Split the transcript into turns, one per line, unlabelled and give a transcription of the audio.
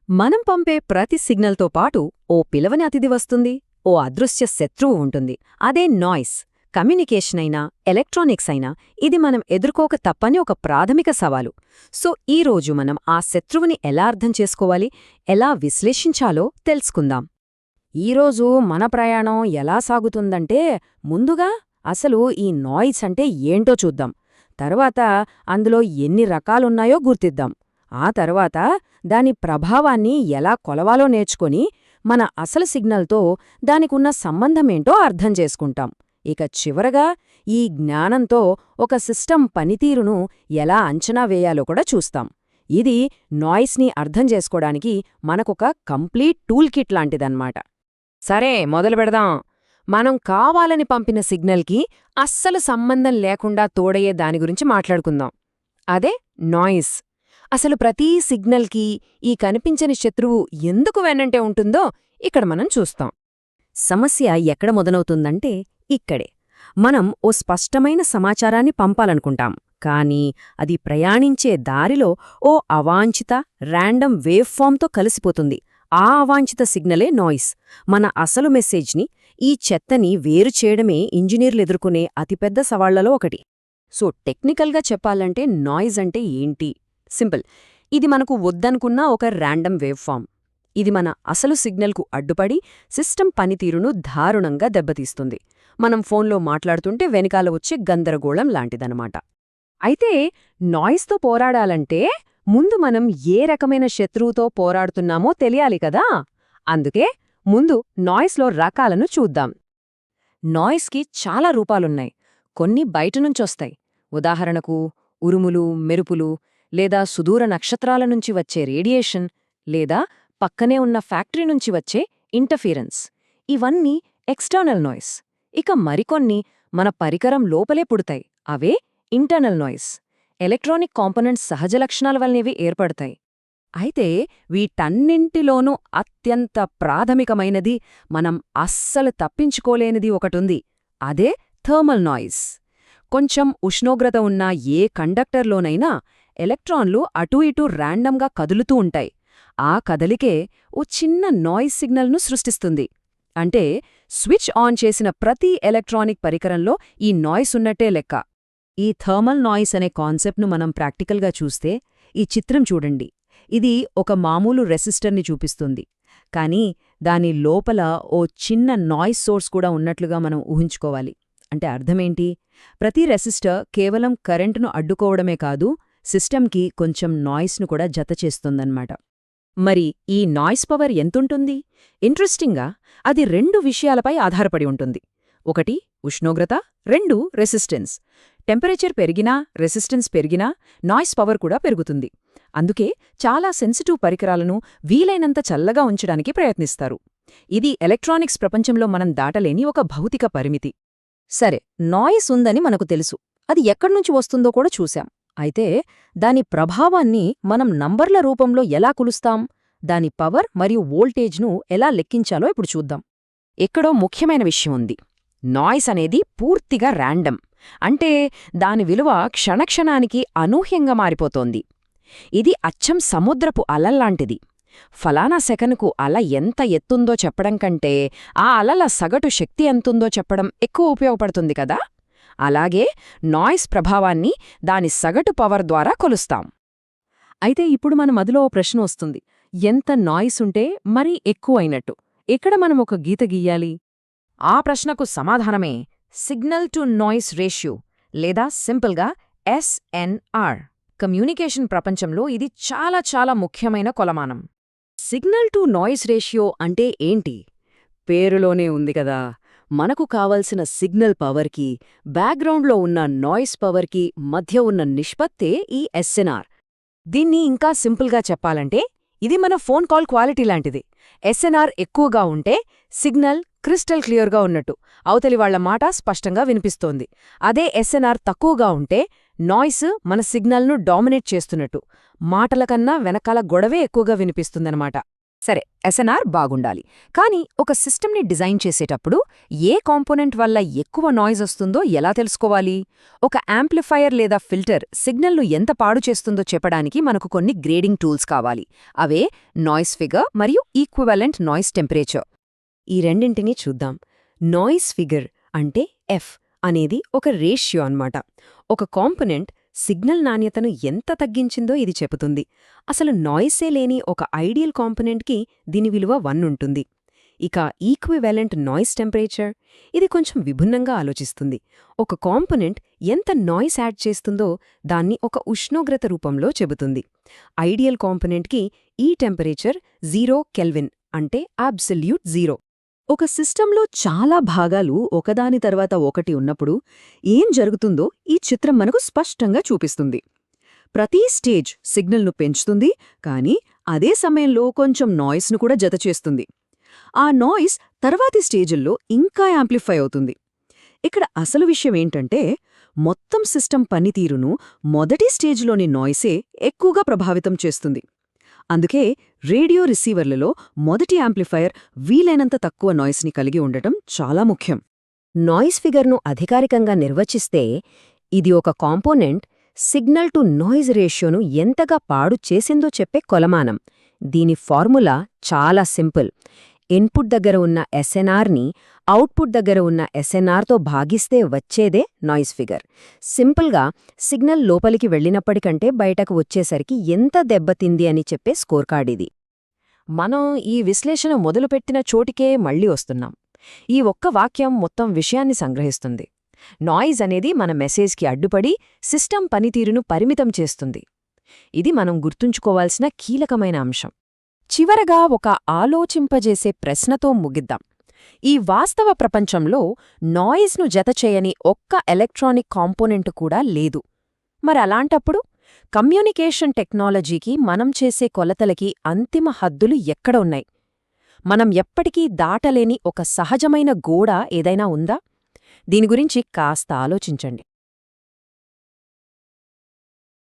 మనం పంపే ప్రతి సిగ్నల్తో పాటు ఓ పిలవని అతిథి వస్తుంది, ఓ అదృశ్య శత్రువు ఉంటుంది. అదే నాయిస్. కమ్యూనికేషన్ అయినా, ఎలక్ట్రానిక్స్ అయినా ఇది మనం ఎదుర్కోక తప్పని ఒక ప్రాథమిక సవాలు. సో ఈరోజు మనం ఆ శత్రువుని ఎలా అర్థం చేసుకోవాలి, ఎలా విశ్లేషించాలో తెలుసుకుందాం. ఈరోజు మన ప్రయాణం ఎలా సాగుతుందంటే, ముందుగా అసలు ఈ నాయిస్ అంటే ఏంటో చూద్దాం. తర్వాత అందులో ఎన్ని రకాలున్నాయో గుర్తిద్దాం. ఆ తర్వాత దాని ప్రభావాన్ని ఎలా కొలవాలో నేర్చుకొని మన అసలు సిగ్నల్తో దానికున్న సంబంధమేంటో అర్థం చేసుకుంటాం. ఇక చివరగా ఈ జ్ఞానంతో ఒక సిస్టమ్ పనితీరును ఎలా అంచనా వేయాలో కూడా చూస్తాం. ఇది నాయిస్ని అర్థం చేసుకోవడానికి మనకొక కంప్లీట్ టూల్ కిట్ లాంటిదన్నమాట. సరే, మొదలు పెడదాం. మనం కావాలని పంపిన సిగ్నల్కి అస్సలు సంబంధం లేకుండా తోడయ్యే దాని గురించి మాట్లాడుకుందాం. అదే నాయిస్. అసలు ప్రతీ సిగ్నల్కి ఈ కనిపించని శత్రువు ఎందుకు వెన్నంటే ఉంటుందో ఇక్కడ మనం చూస్తాం. సమస్య ఎక్కడ మొదలవుతుందంటే ఇక్కడే. మనం ఓ స్పష్టమైన సమాచారాన్ని పంపాలనుకుంటాం, కానీ అది ప్రయాణించే దారిలో ఓ అవాంఛిత ర్యాండమ్ వేవ్ ఫామ్తో కలిసిపోతుంది. ఆ అవాంఛిత సిగ్నలే నాయిస్. మన అసలు మెసేజ్ని, ఈ చెత్తని వేరు చేయడమే ఇంజనీర్లు ఎదుర్కొనే అతిపెద్ద సవాళ్లలో ఒకటి. సో టెక్నికల్గా చెప్పాలంటే నాయిస్ అంటే ఏంటి? సింపుల్. ఇది మనకు వద్దనుకున్న ఒక ర్యాండమ్ వేవ్ ఫామ్. ఇది మన అసలు సిగ్నల్కు అడ్డుపడి సిస్టమ్ పనితీరును దారుణంగా దెబ్బతీస్తుంది. మనం ఫోన్లో మాట్లాడుతుంటే వెనకాల వచ్చే గందరగోళం లాంటిదనమాట. అయితే నాయిస్తో పోరాడాలంటే ముందు మనం ఏ రకమైన శత్రువుతో పోరాడుతున్నామో తెలియాలి కదా. అందుకే ముందు నాయిస్లో రకాలను చూద్దాం. నాయిస్కి చాలా రూపాలున్నాయి. కొన్ని బయటనుంచొస్తాయి. ఉదాహరణకు ఉరుములు, మెరుపులు, లేదా సుదూర నక్షత్రాల నుంచి వచ్చే రేడియేషన్, లేదా పక్కనే ఉన్న ఫ్యాక్టరీ నుంచి వచ్చే ఇంటర్ఫీరెన్స్. ఇవన్నీ ఎక్స్టర్నల్ నాయిస్. ఇక మరికొన్ని మన పరికరం లోపలే పుడతాయి. అవే ఇంటర్నల్ నాయిస్. ఎలక్ట్రానిక్ కాంపోనెంట్స్ సహజ లక్షణాల వల్లనేవి ఏర్పడతాయి. అయితే వీటన్నింటిలోనూ అత్యంత ప్రాథమికమైనది, మనం అస్సలు తప్పించుకోలేనిది ఒకటుంది. అదే థర్మల్ నాయిస్. కొంచెం ఉష్ణోగ్రత ఉన్న ఏ కండక్టర్లోనైనా ఎలక్ట్రాన్లు అటూ ఇటూ ర్యాండమ్గా కదులుతూ ఉంటాయి. ఆ కదలికే ఓ చిన్న నాయిస్ సిగ్నల్ను సృష్టిస్తుంది. అంటే స్విచ్ ఆన్ చేసిన ప్రతి ఎలక్ట్రానిక్ పరికరంలో ఈ నాయిస్ ఉన్నట్టే లెక్క. ఈ థర్మల్ నాయిస్ అనే కాన్సెప్ట్ను మనం ప్రాక్టికల్గా చూస్తే, ఈ చిత్రం చూడండి. ఇది ఒక మామూలు రెసిస్టర్ని చూపిస్తుంది, కానీ దాని లోపల ఓ చిన్న నాయిస్ సోర్స్ కూడా ఉన్నట్లుగా మనం ఊహించుకోవాలి. అంటే అర్థమేంటి? ప్రతి రెసిస్టర్ కేవలం కరెంటును అడ్డుకోవడమే కాదు, సిస్టమ్కి కొంచెం నాయిస్ను కూడా జతచేస్తుందన్నమాట. మరి ఈ నాయిస్ పవర్ ఎంతుంటుంది? ఇంట్రెస్టింగ్గా అది రెండు విషయాలపై ఆధారపడి ఉంటుంది. ఒకటి ఉష్ణోగ్రత, రెండు రెసిస్టెన్స్. టెంపరేచర్ పెరిగినా, రెసిస్టెన్స్ పెరిగినా నాయిస్ పవర్ కూడా పెరుగుతుంది. అందుకే చాలా సెన్సిటివ్ పరికరాలను వీలైనంత చల్లగా ఉంచడానికి ప్రయత్నిస్తారు. ఇది ఎలక్ట్రానిక్స్ ప్రపంచంలో మనం దాటలేని ఒక భౌతిక పరిమితి. సరే, నాయిస్ ఉందని మనకు తెలుసు. అది ఎక్కడ్నుంచి వస్తుందో కూడా చూశాం. అయితే దాని ప్రభావాన్ని మనం నంబర్ల రూపంలో ఎలా కొలుస్తాం? దాని పవర్ మరియు వోల్టేజ్ను ఎలా లెక్కించాలో ఇప్పుడు చూద్దాం. ఎక్కడో ముఖ్యమైన విషయం ఉంది. నాయిస్ అనేది పూర్తిగా ర్యాండమ్. అంటే దాని విలువ క్షణక్షణానికి అనూహ్యంగా మారిపోతోంది. ఇది అచ్చం సముద్రపు అలల్లాంటిది. ఫలానా సెకనుకు అల ఎంత ఎత్తుందో చెప్పడం కంటే ఆ అలల సగటు శక్తి ఎంతుందో చెప్పడం ఎక్కువ ఉపయోగపడుతుంది కదా. అలాగే నాయిస్ ప్రభావాన్ని దాని సగటు పవర్ ద్వారా కొలుస్తాం. అయితే ఇప్పుడు మన మదిలో ఓ ప్రశ్న వస్తుంది. ఎంత నాయిస్ ఉంటే మరీ ఎక్కువైనట్టు? ఎక్కడ మనం ఒక గీత గీయాలి? ఆ ప్రశ్నకు సమాధానమే సిగ్నల్ టు నాయిస్ రేషియో, లేదా సింపుల్గా SNR. కమ్యూనికేషన్ ప్రపంచంలో ఇది చాలా చాలా ముఖ్యమైన కొలమానం. సిగ్నల్ టు నాయిస్ రేషియో అంటే ఏంటి? పేరులోనే ఉంది కదా. మనకు కావలసిన సిగ్నల్ పవర్కి, బ్యాక్గ్రౌండ్లో ఉన్న నాయిస్ పవర్కి మధ్య ఉన్న నిష్పత్తే ఈ SNR. దీన్ని ఇంకా సింపుల్గా చెప్పాలంటే ఇది మన ఫోన్ కాల్ క్వాలిటీ లాంటిది. SNR ఎక్కువగా ఉంటే సిగ్నల్ క్రిస్టల్ క్లియర్గా ఉన్నట్టు, అవతలి వాళ్ల మాట స్పష్టంగా వినిపిస్తోంది. అదే SNR తక్కువగా ఉంటే నాయిస్ మన సిగ్నల్ను డామినేట్ చేస్తున్నట్టు, మాటలకన్నా వెనకాల గొడవే ఎక్కువగా వినిపిస్తుందన్నమాట. సరే, ఎస్ఎన్ఆర్ బాగుండాలి. కానీ ఒక సిస్టమ్ని డిజైన్ చేసేటప్పుడు ఏ కాంపోనెంట్ వల్ల ఎక్కువ నాయిస్ వస్తుందో ఎలా తెలుసుకోవాలి? ఒక యాంప్లిఫైయర్ లేదా ఫిల్టర్ సిగ్నల్ను ఎంత పాడు చేస్తుందో చెప్పడానికి మనకు కొన్ని గ్రేడింగ్ టూల్స్ కావాలి. అవే నాయిస్ ఫిగర్ మరియు ఈక్వివలెంట్ నాయిస్ టెంపరేచర్. ఈ రెండింటినీ చూద్దాం. నాయిస్ ఫిగర్ అంటే ఎఫ్ అనేది ఒక రేషియో అన్నమాట. ఒక కాంపోనెంట్ సిగ్నల్ నాణ్యతను ఎంత తగ్గించిందో ఇది చెబుతుంది. అసలు నాయిసే లేని ఒక ఐడియల్ కాంపోనెంట్కి దీని విలువ 1 ఉంటుంది. ఇక ఈక్వివలెంట్ నాయిస్ టెంపరేచర్ ఇది కొంచెం విభిన్నంగా ఆలోచిస్తుంది. ఒక కాంపోనెంట్ ఎంత నాయిస్ యాడ్ చేస్తుందో దాన్ని ఒక ఉష్ణోగ్రత రూపంలో చెబుతుంది. ఐడియల్ కాంపోనెంట్కి ఈ టెంపరేచర్ 0 కెల్విన్ అంటే అబ్సల్యూట్ 0. ఒక సిస్టంలో చాలా భాగాలు ఒకదాని తర్వాత ఒకటి ఉన్నప్పుడు ఏం జరుగుతుందో ఈ చిత్రం మనకు స్పష్టంగా చూపిస్తుంది. ప్రతి స్టేజ్ సిగ్నల్ను పెంచుతుంది, కానీ అదే సమయంలో కొంచెం నాయిస్ను కూడా జతచేస్తుంది. ఆ నాయిస్ తర్వాతి స్టేజుల్లో ఇంకా యాంప్లిఫై అవుతుంది. ఇక్కడ అసలు విషయమేంటంటే మొత్తం సిస్టమ్ పనితీరును మొదటి స్టేజ్లోని నాయిసే ఎక్కువగా ప్రభావితం చేస్తుంది. అందుకే రేడియో రిసీవర్లలో మొదటి యాంప్లిఫైయర్ వీలైనంత తక్కువ నాయిస్ని కలిగి ఉండటం చాలా ముఖ్యం. నాయిస్ ఫిగర్ను అధికారికంగా నిర్వచిస్తే ఇది ఒక కాంపోనెంట్ సిగ్నల్ టు నాయిస్ రేషియోను ఎంతగా పాడు చేసిందో చెప్పే కొలమానం. దీని ఫార్ములా చాలా సింపుల్. ఇన్పుట్ దగ్గర ఉన్న ఎస్ఎన్ఆర్ని అవుట్పుట్ దగ్గర ఉన్న ఎస్ఎన్ఆర్తో భాగిస్తే వచ్చేదే నాయిస్ ఫిగర్. సింపుల్గా సిగ్నల్ లోపలికి వెళ్ళినప్పటికంటే బయటకు వచ్చేసరికి ఎంత దెబ్బతింది అని చెప్పే స్కోర్ కార్డ్ ఇది. మనం ఈ విశ్లేషణ మొదలుపెట్టిన చోటికే మళ్ళీ వస్తున్నాం. ఈ ఒక్క వాక్యం మొత్తం విషయాన్ని సంగ్రహిస్తుంది. నాయిస్ అనేది మన మెసేజ్కి అడ్డుపడి సిస్టమ్ పనితీరును పరిమితం చేస్తుంది. ఇది మనం గుర్తుంచుకోవాల్సిన కీలకమైన అంశం. చివరగా ఒక ఆలోచింపజేసే ప్రశ్నతో ముగిద్దాం. ఈ వాస్తవ ప్రపంచంలో నాయిస్ను జతచేయని ఒక్క ఎలక్ట్రానిక్ కాంపోనెంట్ కూడా లేదు. మరలాంటప్పుడు కమ్యూనికేషన్ టెక్నాలజీకి మనం చేసే కొలతలకి అంతిమ హద్దులు ఎక్కడ ఉన్నాయి? మనం ఎప్పటికీ దాటలేని ఒక సహజమైన గోడ ఏదైనా ఉందా? దీని గురించి కాస్త ఆలోచించండి.